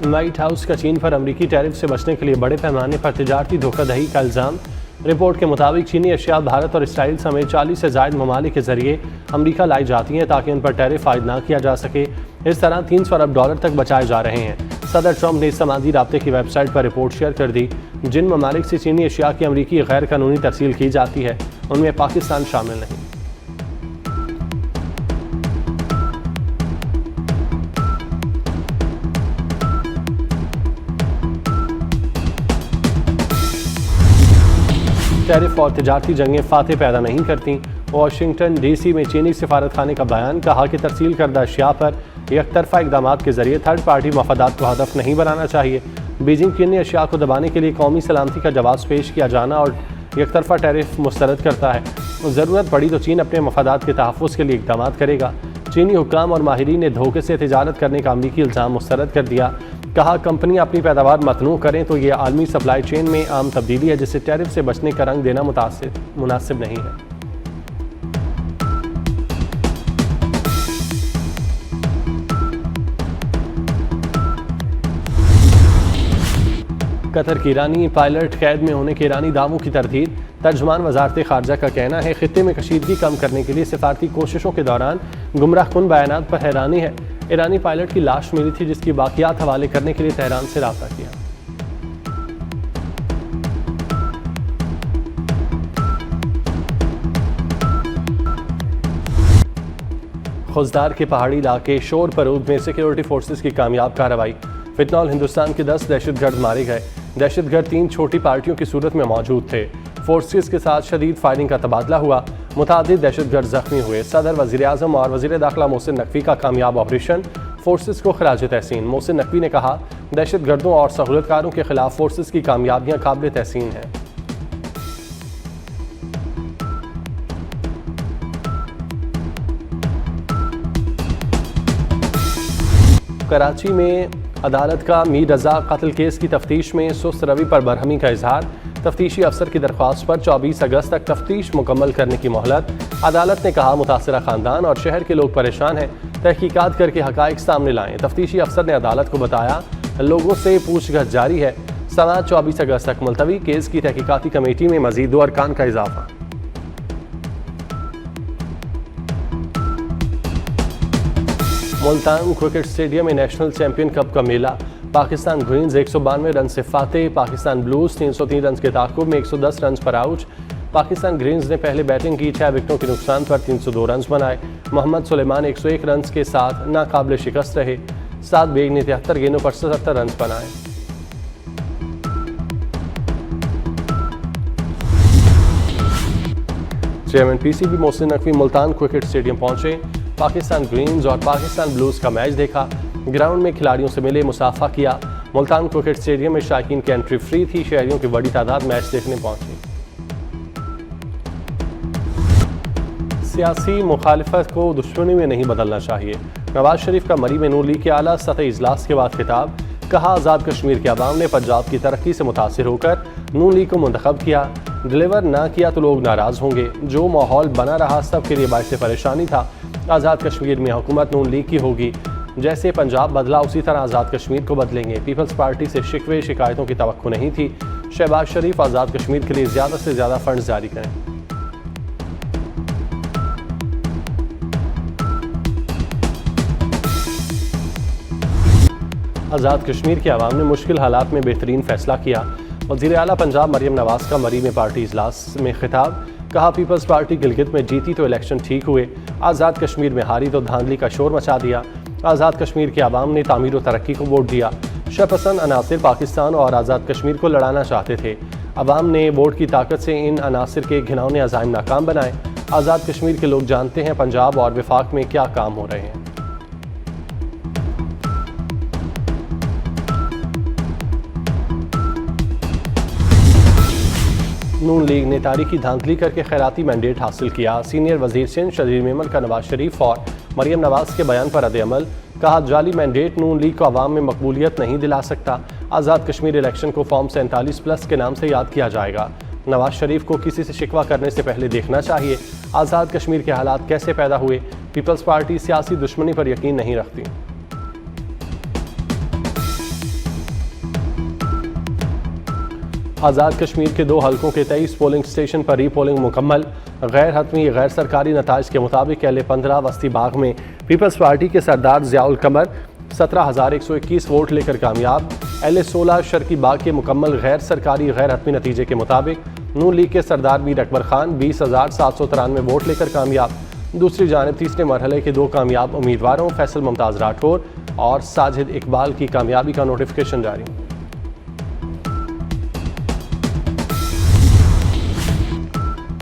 White house का चीन पर अमरीकी टैरिफ से बचने के लिए बड़े पैमाने पर तिजारती धोखाधड़ी का इल्ज़ाम। रिपोर्ट के मुताबिक चीनी अशिया भारत और इसराइल समेत 40 से ज़ायद ममालिक के जरिए अमरीका लाई जाती हैं ताकि उन पर टैरिफ आयद ना किया जा सके। इस तरह 300 अरब डॉलर तक बचाए जा रहे हैं। सदर ट्रंप ने समाजी राब्ते की वेबसाइट पर रिपोर्ट शेयर कर दी। जिन ममालिक से चीनी अशिया की अमरीकी गैर कानूनी तरसील की जाती है उनमें पाकिस्तान शामिल नहीं। टैरिफ और तिजारती जंगें फातह पैदा नहीं करती। वाशिंगटन डीसी में चीनी सिफारत खाने का बयान। कहा कि तरसील करदा अशिया पर एकतरफा इक़दाम के जरिए थर्ड पार्टी मफादात को हदफ नहीं बनाना चाहिए। बीजिंग चीनी अशिया को दबाने के लिए कौमी सलामती का जवाब पेश किया जाना और एकतरफा टैरिफ मुस्तरद करता है। ज़रूरत पड़ी तो चीन अपने मफादात के तहफ़्फ़ुज़ के लिए इक़दाम करेगा। चीनी हुक्काम और माहिरीन ने धोखे से तिजारत करने का अमरीकी इल्ज़ाम मुस्तरद कर दिया। कहा कंपनियां अपनी पैदावार मतनू करें तो ये आलमी सप्लाई चेन में आम तब्दीली है जिससे टैरिफ से बचने का रंग देना मुनासिब नहीं है। कतर की ईरानी पायलट कैद में होने के ईरानी दावों की तरदीद। तर्जमान वजारत खारजा का कहना है खित्ते में कशीदगी कम करने के लिए सिफारती कोशिशों के दौरान गुमराहकुन बयानात पर हैरानी है। ईरानी पायलट की लाश मिली थी जिसकी बाकियात हवाले करने के लिए तेहरान से रब्ता किया। खुजदार के पहाड़ी इलाके शोर परूद में सिक्योरिटी फोर्सेस की कामयाब कार्रवाई। फितनौल हिंदुस्तान के 10 दहशतगर्द मारे गए। दहशतगर्द 3 छोटी पार्टियों की सूरत में मौजूद थे। फोर्सेस के साथ शदीद फायरिंग का तबादला हुआ। मुतादिद दहशतगर्द जख्मी हुए। सदर वज़ीर आज़म और वज़ीर दाखिला मोहसिन नकवी का कामयाब ऑपरेशन। फोर्सेस को खराज तहसीन। मोहसिन नकवी ने कहा दहशतगर्दों और सहूलतकारों के खिलाफ फोर्सेस की कामयाबियाँ काबिल तहसीन हैं। कराची में अदालत का मीर रजा कत्ल केस की तफ्तीश में सुस्त रवि पर बरहमी का इजहार। तफ्तीशी अफसर की दरख्वास्त पर 24 अगस्त तक तफ्तीश मुकम्मल करने की मोहलत। अदालत ने कहा मुतासरा खानदान और शहर के लोग परेशान हैं, तहकीकात करके हकाइक सामने लाएं। तफ्तीशी अफसर ने अदालत को बताया लोगों से पूछगछ जारी है। समाअत 24 अगस्त तक मुलतवी। केस की तहकीकाती कमेटी में मजीद 2 अरकान का इजाफा। मुल्तान क्रिकेट स्टेडियम में नेशनल चैंपियन कप का मेला। पाकिस्तान ग्रीन्स 192 रन से फातेह। पाकिस्तान ब्लूज 303 रन के ताकुब में 110 रन पर आउट। पाकिस्तान ग्रीन्स ने पहले बैटिंग की, 6 विकेटों के नुकसान पर 302 रन बनाए। मोहम्मद सुलेमान 101 रन के साथ नाकाबिल शिकस्त रहे। साद बेग ने 73 गेंदों पर 77 रन बनाए। Chairman PCB Mohsin Naqvi Multan cricket stadium पहुंचे। पाकिस्तान ग्रीन्स और पाकिस्तान ब्लूज का मैच देखा। ग्राउंड में खिलाड़ियों से मिले, मुसाफा किया। मुल्तान क्रिकेट स्टेडियम में शायकीन की एंट्री फ्री थी। शहरियों की बड़ी तादाद मैच देखने पहुंची। सियासी मुखालिफत को दुश्मनी में नहीं बदलना चाहिए। नवाज शरीफ का मरी में नून लीग के आला सतही इजलास के बाद खिताब। कहा आज़ाद कश्मीर के अवाम ने पंजाब की तरक्की से मुतासिर होकर नून लीग को मुंतखब किया। डिलीवर ना किया तो लोग नाराज़ होंगे। जो माहौल बना रहा सबके लिए बाइस परेशानी था। आज़ाद कश्मीर में हुकूमत नून लीग की होगी। जैसे पंजाब बदला उसी तरह आज़ाद कश्मीर को बदलेंगे। पीपल्स पार्टी से शिकवे शिकायतों की तवक्को नहीं थी। शहबाज शरीफ आज़ाद कश्मीर के लिए ज़्यादा से ज़्यादा फंड जारी करें। आज़ाद कश्मीर के अवाम ने मुश्किल हालात में बेहतरीन फैसला किया। वज़ीर आला पंजाब मरियम नवाज का मरी में पार्टी इजलास में खिताब। कहा पीपल्स पार्टी गिलगित में जीती तो इलेक्शन ठीक हुए, आज़ाद कश्मीर में हारी तो धांधली का शोर मचा दिया। आज़ाद कश्मीर के अवाम ने तामीर व तरक्की को वोट दिया। शहपसंद अनासिर पाकिस्तान और आज़ाद कश्मीर को लड़ाना चाहते थे। अवाम ने वोट की ताकत से इन अनासिर के घिनौने अज़ाइम नाकाम बनाए। आज़ाद कश्मीर के लोग जानते हैं पंजाब और वफाक में क्या काम हो रहे हैं। नून लीग ने तारीखी धांधली करके खैराती मैंडेट हासिल किया। सीनियर वजीर सिंध शरीर मेमन का नवाज शरीफ और मरियम नवाज के बयान पर रद्द-ए-अमल। कहा जाली मैंडेट नून लीग को अवाम में मकबूलियत नहीं दिला सकता। आज़ाद कश्मीर इलेक्शन को फॉर्म 47+ के नाम से याद किया जाएगा। नवाज शरीफ को किसी से शिकवा करने से पहले देखना चाहिए आज़ाद कश्मीर के हालात कैसे पैदा हुए। पीपल्स पार्टी सियासी दुश्मनी पर यकीन नहीं रखती। आज़ाद कश्मीर के 2 हलकों के 23 पोलिंग स्टेशन पर रीपोलिंग मुकम्मल। गैर हतमी गैर सरकारी नताइज के मुताबिक अहले 15 वस्ती बाग में पीपल्स पार्टी के सरदार ज़ियाउल कमर 17,121 वोट लेकर कामयाब। अहले 16 शर्की बाग के मुकम्मल गैर सरकारी गैर हतमी नतीजे के मुताबिक नून लीग के सरदार मीर अकबर खान 20,793 वोट लेकर कामयाब। दूसरी जानिब तीसरे मरहले के 2 कामयाब उम्मीदवारों फैसल मुमताज़ राठौर और साजिद इकबाल की कामयाबी का नोटिफिकेशन जारी।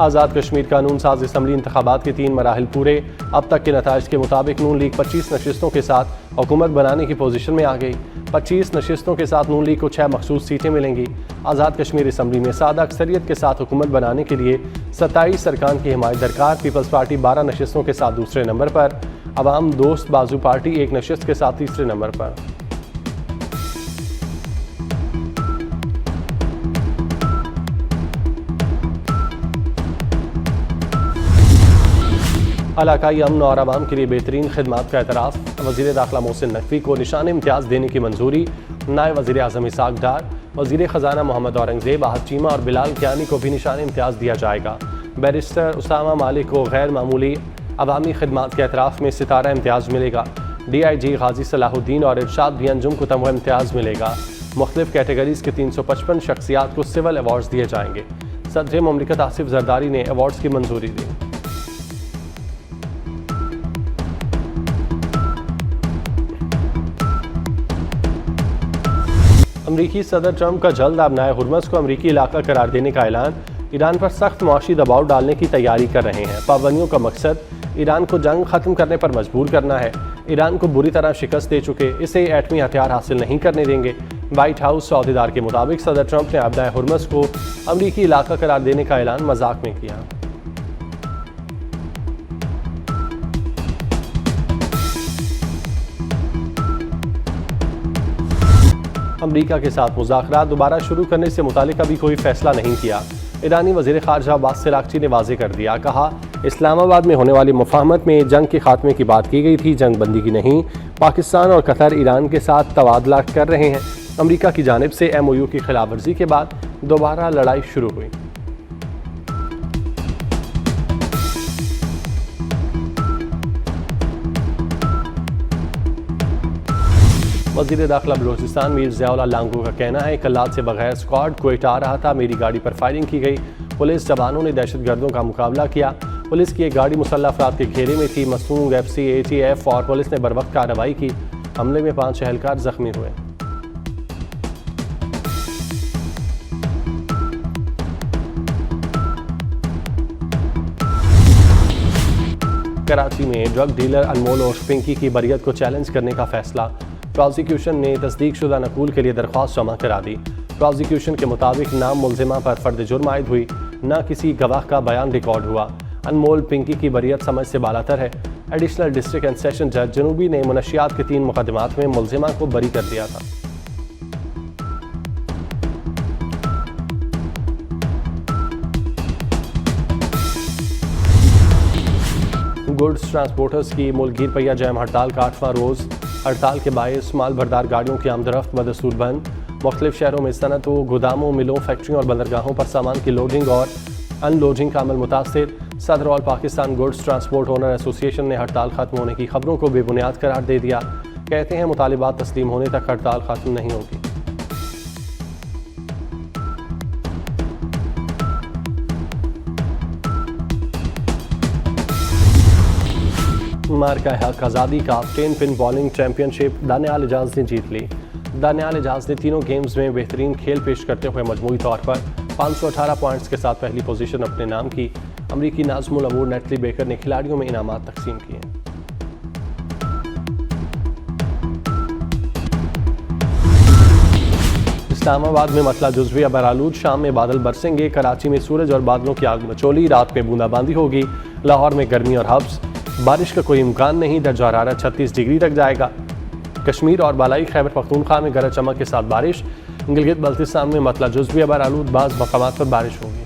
आज़ाद कश्मीर कानून साज असम्बली इंतखाबात के 3 मराहिल पूरे। अब तक के नताइज के मुताबिक नून लीग 25 नशिस्तों के साथ हुकूमत बनाने की पोजीशन में आ गई। 25 नशिस्तों के साथ नून लीग को 6 मखसूस सीटें मिलेंगी। आज़ाद कश्मीर असम्बली में सादा अक्सरियत के साथ हुकूमत बनाने के लिए 27 अरकान की हिमायत दरकार। पीपल्स पार्टी 12 नशिस्तों के साथ दूसरे नंबर पर। अवाम दोस्त बाजू पार्टी 1 नशिस्त के साथ तीसरे नंबर पर। इलाकाई अमन और आवाम के लिए बेहतरीन खिदमात का एतराफ़। वज़ीर दाखिला मोहसिन नकवी को निशान इम्तियाज़ देने की मंजूरी। नायब वज़ीर आज़म इसाक डार, वज़ीर ख़जाना मोहम्मद औरंगज़ेब, आहद चीमा और बिलाल कियानी को भी निशान इम्तियाज़ दिया जाएगा। बैरिस्टर उसामा मालिक को गैर मामूली अवामी खिदमात के एतराफ़ में सितारा इम्तियाज़ मिलेगा। DIG गाजी सलाहुद्दीन और इरशाद भी अंजुम को तमग़ा इम्तियाज़ मिलेगा। मुख्तलिफ कैटेगरीज़ के 355 शख्सियात को सिविल अवार्ड्स दिए जाएंगे। सदर मुमलिकत आसिफ जरदारी ने अवार्ड्स की मंजूरी दी। अमरीकी सदर ट्रंप का जल्द आबनाए हुर्मस को अमरीकी इलाका करार देने का ऐलान। ईरान पर सख्त मुआशी दबाव डालने की तैयारी कर रहे हैं। पाबंदियों का मकसद ईरान को जंग खत्म करने पर मजबूर करना है। ईरान को बुरी तरह शिकस्त दे चुके इसे एटमी हथियार हासिल नहीं करने देंगे। व्हाइट हाउस सौदेदार के मुताबिक सदर ट्रंप ने आबनाए हुर्मस को अमरीकी इलाका करार देने का ऐलान मजाक में किया। अमरीका के साथ मुज़ाकरात दोबारा शुरू करने से मुतालिक अभी कोई फैसला नहीं किया। ईरानी वज़ीर ख़ारजा अब्बास सिरागची ने वाज़ेह कर दिया। कहा, इस्लामाबाद में होने वाली मुफ़ाहमत में जंग के खात्मे की बात की गई थी, जंग बंदी की नहीं। पाकिस्तान और कतर ईरान के साथ तबादला कर रहे हैं। अमरीका की जानिब से MOU की खिलाफ वर्जी के बाद दोबारा लड़ाई शुरू हुई। वज़ीर दाखिला बलूचिस्तान मीर ज़ियाउल्लाह लांगू का कहना है, कल्लात से बगैर स्क्वाड कोयटा आ रहा था, मेरी गाड़ी पर फायरिंग की गई। पुलिस जवानों ने दहशतगर्दों का मुकाबला किया। पुलिस की एक गाड़ी मुसल्लह अफराद के घेरे में थी। मसूम FC ATF और पुलिस ने बरवक्त कार्रवाई की। हमले में 5 एहलकार जख्मी हुए। कराची में ड्रग डीलर अनमोल और पिंकी की बरियत को चैलेंज करने का फैसला। प्रोसिक्यूशन ने तस्दीक शुदा नकूल के लिए दरख्वास्त जमा करा दी। प्रोसिक्यूशन के मुताबिक नाम मुल्जिमा पर फर्द जुर्म आयद हुई, न किसी गवाह का बयान रिकॉर्ड हुआ। अनमोल पिंकी की बरियत समझ से बालातर है। एडिशनल डिस्ट्रिक्ट एंड सेशन जज जनूबी ने मुनशियात के 3 मुकदमात में मुल्जिमा को बरी कर दिया था। गुड्स ट्रांसपोर्टर्स की मुल्क पहिया जैम हड़ताल का 8वां रोज़। हड़ताल के बायस माल भरदार गाड़ियों की आमदरफ्त बदस्तूर बंद। मुख्तलिफ शहरों में सनतों, गोदामों, मिलों, फैक्ट्रियों और बंदरगाहों पर सामान की लोडिंग और अनलोडिंग का अमल मुतासिर। सदर all Pakistan goods transport owner association ने हड़ताल खत्म होने की खबरों को बेबुनियाद करार दे दिया। कहते हैं मुतालिबात तस्लीम होने तक हड़ताल खत्म नहीं होगी। मार्का हक आज़ादी का 10 pin bowling championship Daniyal Ejaz ने जीत ली। दानियाल एजाज ने तीनों गेम्स में बेहतरीन खेल पेश करते हुए मजमूई तौर पर 518 पॉइंट्स के साथ पहली पोजीशन अपने नाम की। अमरीकी नाज़मुल अमूर नेटली बेकर ने खिलाड़ियों में इनामात तकसीम किए। इस्लामाबाद में मतला जुज़वी बरालूद, शाम में बादल बरसेंगे। कराची में सूरज और बादलों की आग मचोली, रात में बूंदाबांदी होगी। लाहौर में गर्मी और हब्स, बारिश का कोई इम्कान नहीं। दर्जा हरारत 36 डिग्री तक जाएगा। कश्मीर और बालाई खैबर पख्तूनख्वा में गरज चमक के साथ बारिश। गिलगित बल्तिस्तान में मतला जुज़वी बरालूद, बाज़ मकामात पर बारिश होगी।